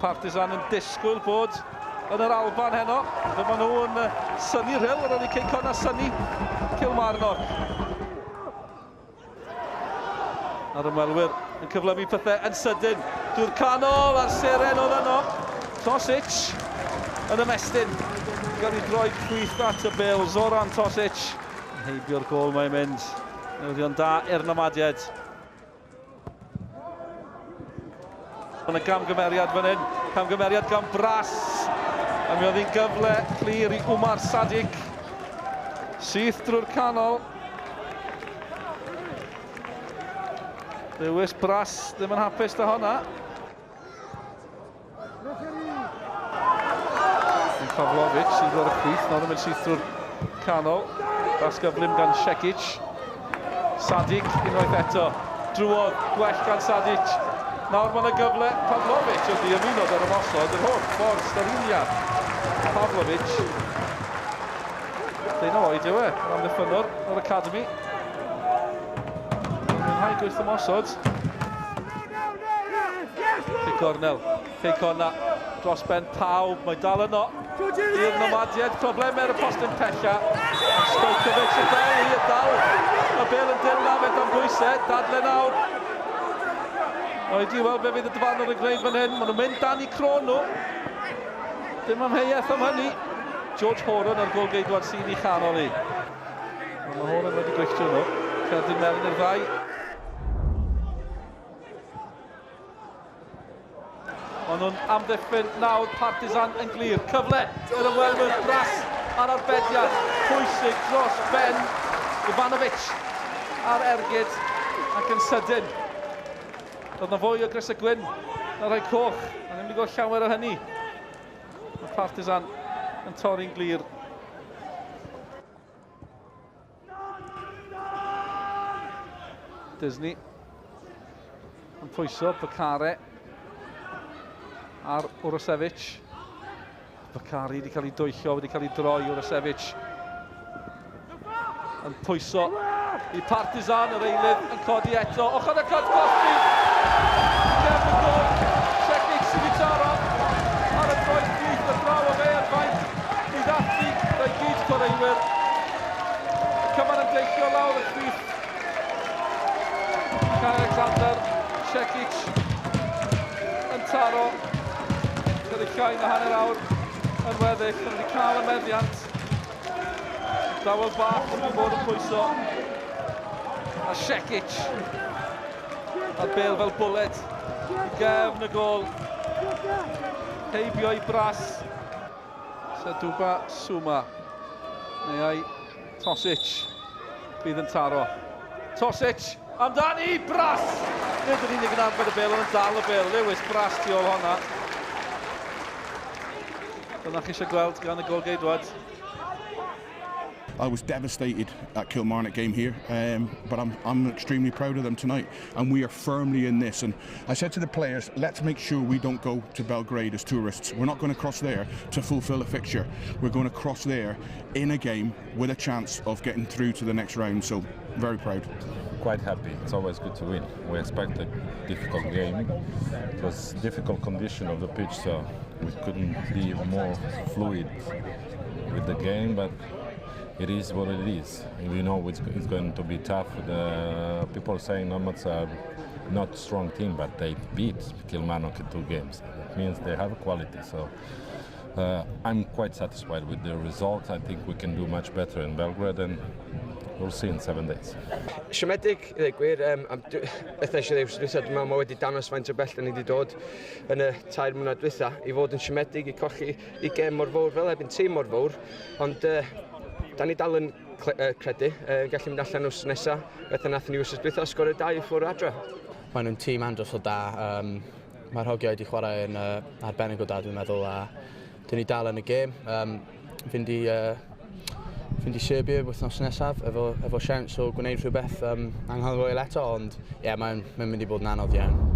Partizan yn disgwyl bod yn yr Alban heno. Dyma nhw yn synnu rhyl, ar ôl i Cei Connah synnu Cilmarnog. Ar ymwelwyr yn cyflymu pethau yn sydyn. Dwy'r canol a'r seren oedd yno. Tosic yn ymestyn. Gael ei droi chwyth at y bil. Zoran Tosic. Heibio'r gol mae'n mynd. Newyddion da i'r nomadiad. Yn y camgymeriad fan hyn, camgymeriad gan Bras. A mi oedd hi'n gyfle clir i Umar Sadik. Syth drwy'r canol. Lewis Bras ddim yn hapus dy honna. Pavlovic sydd o'r chwith, nawr yn mynd syth drwy'r canol. Bras gyflym gan Shekic. Sadik unwaith eto. Drwodd, gwell gan Sadik. Nawr mae'n y gyfle, Pavlovic oedd i ymunodd ar y mosod, yr holl ffordd stariniad. Pavlovic. Dyn o oed yw e, yr amddiffynwr o'r academi. Mwynhau gwyth y mosod. Cei Connah dros ben pawb, mae dal yno. I'r nomadiad, problemau ar y postyn pella. Stojkovic yn dal, hi yn dal. Mae Bale yn dilyn am bwysau, dadle nawr. Oed i weld be fydd y dyfarnwr yn gwneud fan hyn. Maen nhw'n mynd dan i cron nhw. Dim amheuaeth am hynny. George Horan ar gol geidwad sy'n i chanol i. Mae Horan wedi gwylltio nhw. Cerdyn mewn i'r ddau. Maen nhw'n amddiffyn nawr, Partizan yn glir. Cyfle yr ymwelwyr Bras ar arbediad. Pwysig dros ben. Ivanovic ar ergyd ac yn sydyn. Doedd na fwy o Grysegwyn na rhai coch, a ddim wedi gweld llawer o hynny. Mae Partizan yn torri'n glir. Disney yn pwyso Bakare ar Urosevic. Bakari wedi cael ei dwyllio, wedi cael ei droi Urosevic. Yn pwyso i Partizan, yr eilydd yn codi eto. Ochr y cod goffi! Gefn y gol, Shekic sy'n ei taro ar y droi gwyth y draw o fe ar faint i ddathlu rhoi gyd chwaraewyr. Cyman yn deillio lawr y chwyth. Alexander, Shekic yn taro. Gyda llai na hanner awr yn weddill, yn wedi cael y meddiant. Dawel bach wedi bod yn pwyso. A Shekic. A Bale fel bwled. I gefn y gol. Heibio i Bras. Saduba Suma. Neu ai Tosic bydd yn taro. Tosic amdani Bras. Nid yn unig yn arbed y Bale, ond yn dal y Bale. Lewis Bras tu ôl honna. Dyna chi eisiau gweld gan y gol geidwad. I was devastated at Kilmarnock game here, but I'm extremely proud of them tonight, and we are firmly in this. And I said to the players, let's make sure we don't go to Belgrade as tourists. We're not going to cross there to fulfil a fixture. We're going to cross there in a game with a chance of getting through to the next round. So very proud. Quite happy. It's always good to win. We expect a difficult game. It was difficult condition of the pitch, so we couldn't be more fluid with the game, but it is what it is. We know it's going to be tough. The people saying Nomads are not a strong team, but they beat Kilmarnock in 2 games. That means they have a quality. So I'm quite satisfied with the result. I think we can do much better in Belgrade, and we'll see in 7 days. Siomedig, i ddweud gwir, beth eisiau ddeud, dwi'n meddwl mae wedi dangos faint o bell da ni wedi dod yn y 3 mlynedd dwytha i fod yn siomedig, i colli i gem mor fawr fel ebyn tîm mor fawr, ond da ni dal yn credu, gallu mynd allan wrth nesaf, beth yna nathon ni wrth dwytha, sgorio 2 i ffwrdd adre. Maen nhw'n tîm andros o da. Mae'r hogiau wedi chwarae yn arbennig o da, dwi'n meddwl, a dyn ni dal yn y gêm. Fynd i Serbia wythnos nesaf efo siawns o gwneud rhywbeth anghalfwyl eto, ond ie, mae'n mynd i bod yn anodd iawn.